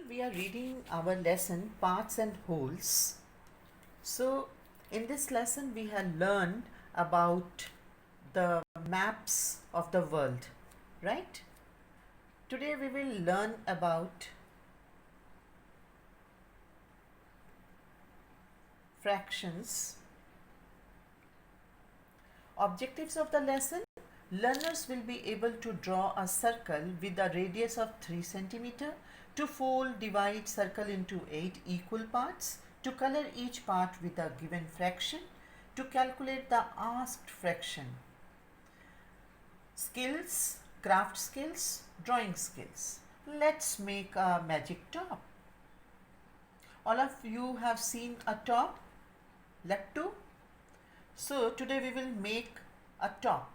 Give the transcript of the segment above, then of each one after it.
we are reading our lesson Parts and Wholes. So, in this lesson, we have learned about the maps of the world, right? Today, we will learn about fractions. Objectives of the lesson: learners will be able to draw a circle with a radius of 3 cm, to fold, divide circle into 8 equal parts, to color each part with a given fraction, to calculate the asked fraction. Skills, craft skills, drawing skills. Let's make a magic top. All of you have seen a top, Lattu? So today we will make a top.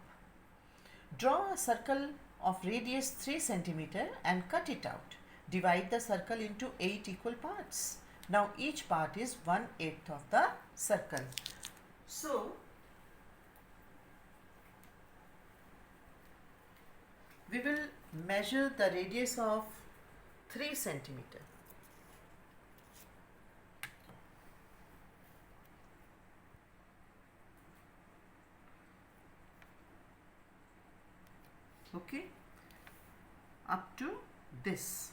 Draw a circle of radius 3 cm and cut it out. Divide the circle into 8 equal parts. Now each part is 1/8 of the circle. So we will measure the radius of 3 cm. Okay, up to this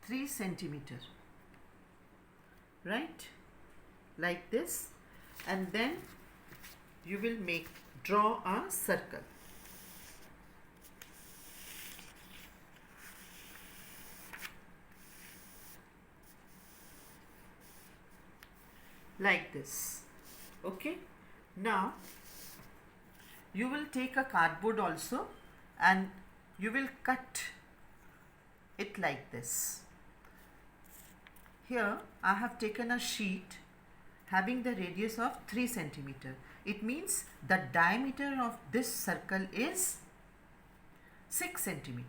3 cm, right, like this, and then you will draw a circle. Like this. Okay, now you will take a cardboard also and you will cut it like this. Here I have taken a sheet having the radius of 3 cm. It means the diameter of this circle is 6 cm,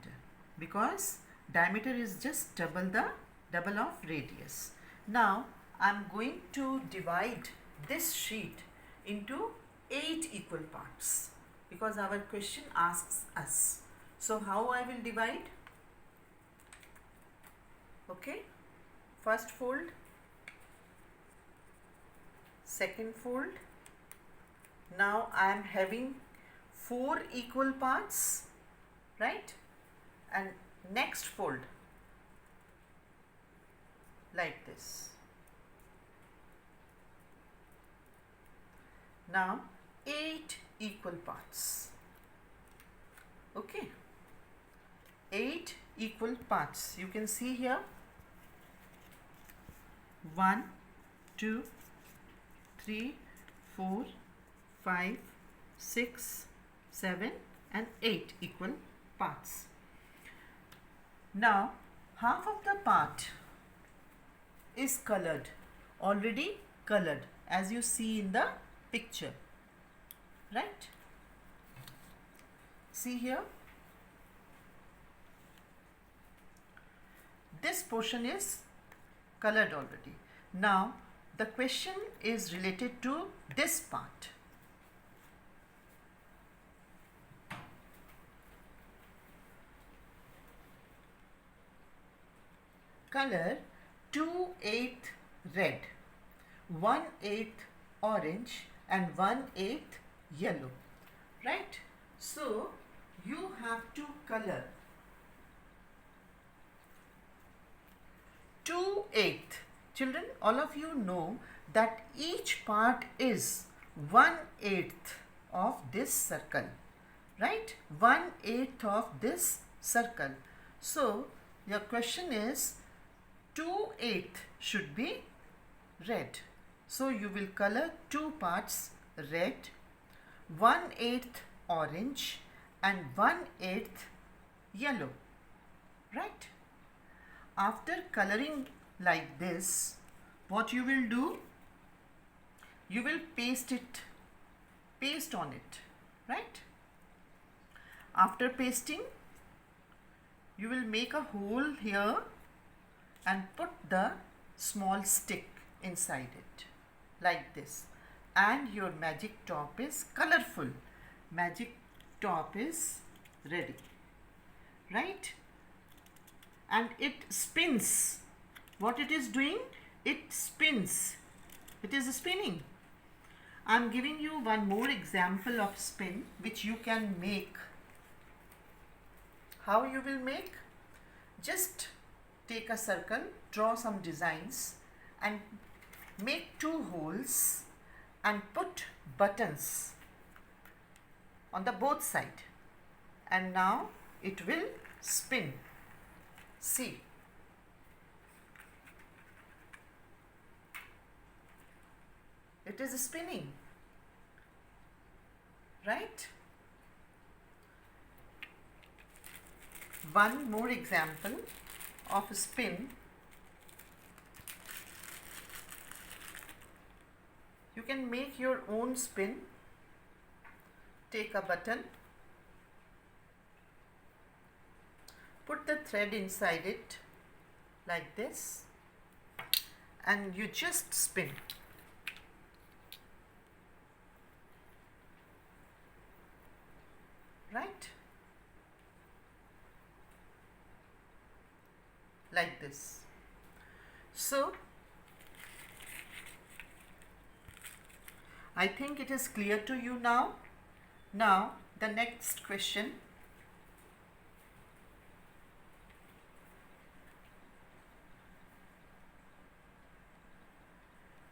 because diameter is just double of radius. Now I am going to divide this sheet into 8 equal parts, because our question asks us. So how I will divide? Okay, first fold, second fold. Now I am having 4 equal parts, right? And next fold like this. Now 8 equal parts. Okay, 8 equal parts. You can see here 1, 2, 3, 4, 5, 6, 7 and 8 equal parts. Now half of the part is colored, already colored, as you see in the picture, right? See here, this portion is colored already. Now the question is related to this part. Color 2/8 red, 1/8 orange and 1/8 yellow, right? So you have to color 2/8. Children, all of you know that each part is 1/8 of this circle, right? 1/8 of this circle. So your question is 2/8 should be red. So you will color 2 parts red, 1/8 orange and 1/8 yellow, right? After coloring like this, what you will do? You will paste on it, right? After pasting, you will make a hole here and put the small stick inside it like this, and your magic top is colorful. Magic top is ready, right? And it spins What it is doing? It spins. It is spinning. I'm giving you one more example of spin which you can make. How you will make? Just take a circle, draw some designs and make 2 holes and put buttons on the both side, and now it will spin. See, it is spinning, right? One more example of spin. You can make your own spin. Take a button, put the thread inside it like this, and you just spin. Right? Like this. So, I think it is clear to you now. Now, the next question.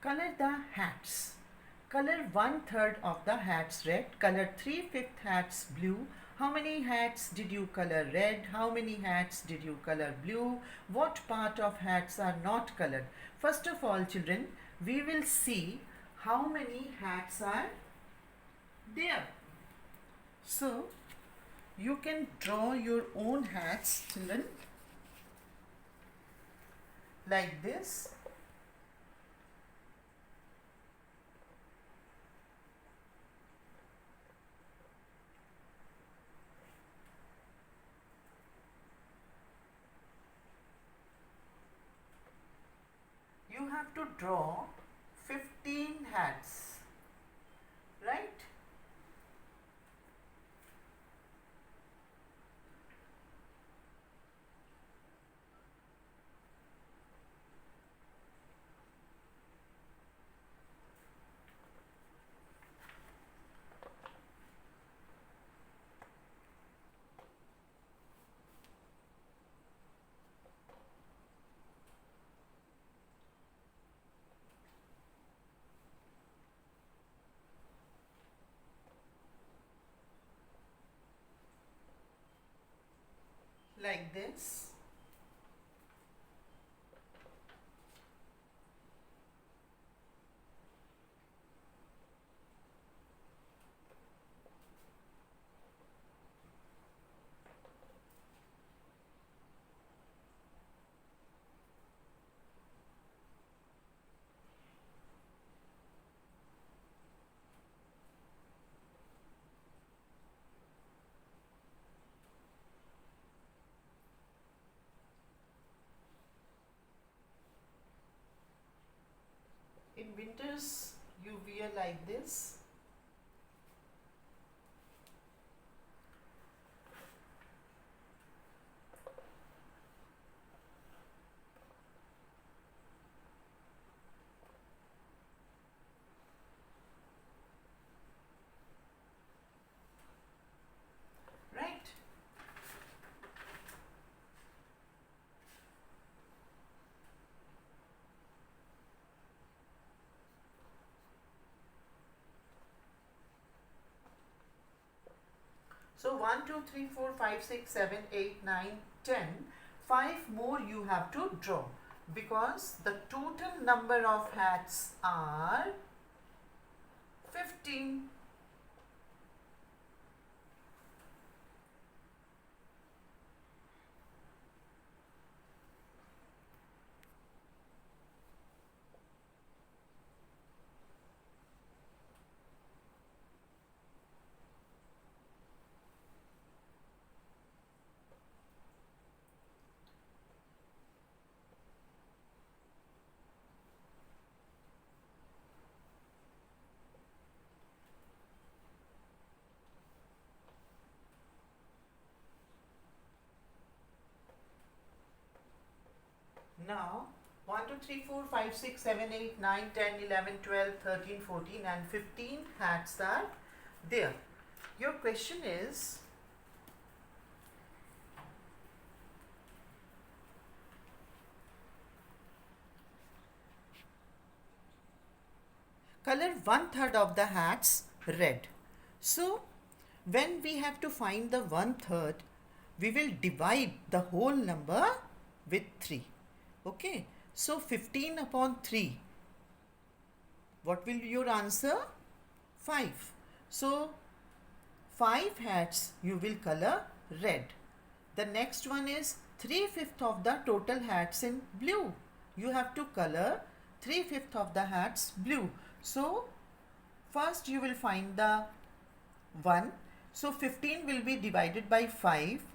Color the hats. Color 1/3 of the hats red. Color 3/5 hats blue. How many hats did you color red? How many hats did you color blue? What part of hats are not colored? First of all, children, we will see how many hats are there. So, you can draw your own hats, children, like this. You have to draw 15 hats, right? Like this. In winters, you wear like this. Right? So 1, 2, 3, 4, 5, 6, 7, 8, 9, 10. 5 more you have to draw because the total number of hats are 15. Now 1, 2, 3, 4, 5, 6, 7, 8, 9, 10, 11, 12, 13, 14 and 15 hats are there. Your question is, color 1/3 of the hats red. So when we have to find the 1/3, we will divide the whole number with 3. Okay, so 15 upon 3. What will your answer? 5. So 5 hats you will color red. The next one is 3/5 of the total hats in blue. You have to color 3/5 of the hats blue. So first you will find the 1. So 15 will be divided by 5.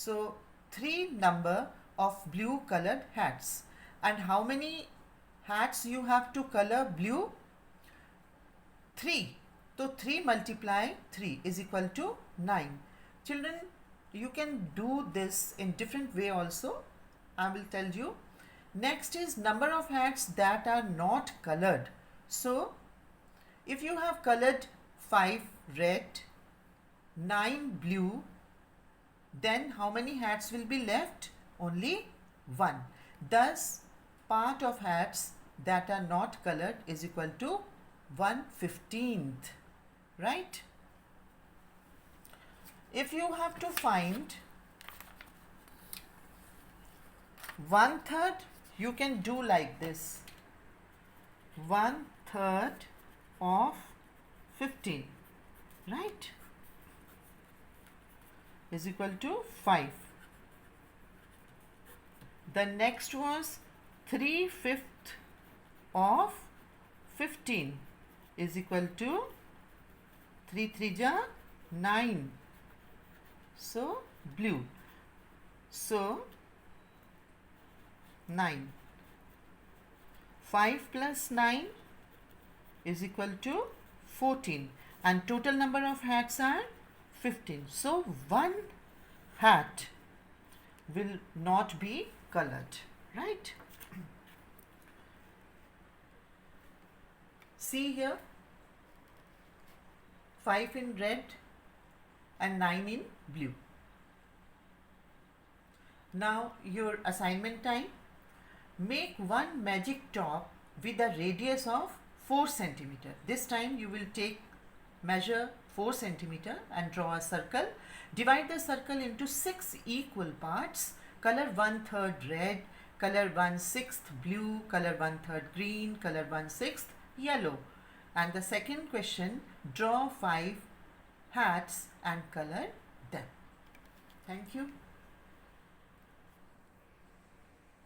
So 3 number of blue colored hats. And how many hats you have to color blue? 3. So 3 multiply 3 is equal to 9. Children, you can do this in different way also. I will tell you. Next is number of hats that are not colored. So if you have colored 5 red, 9 blue, then how many hats will be left? Only 1. Thus, part of hats that are not colored is equal to 1/15th, right? If you have to find 1/3, you can do like this. 1/3 of 15, right, is equal to 5. The next was 3/5 of 15 is equal to 3 3 ja 9. So blue. So 9. 5 plus 9 is equal to 14 and total number of hats are 15. So one hat will not be colored, right? See here, 5 in red and 9 in blue. Now your assignment time. Make one magic top with a radius of 4 centimeter. This time you will measure 4 centimeter and draw a circle. Divide the circle into 6 equal parts. Color 1/3 red, color 1/6 blue, color 1/3 green, color 1/6 yellow. And the second question, draw 5 hats and color them. Thank you.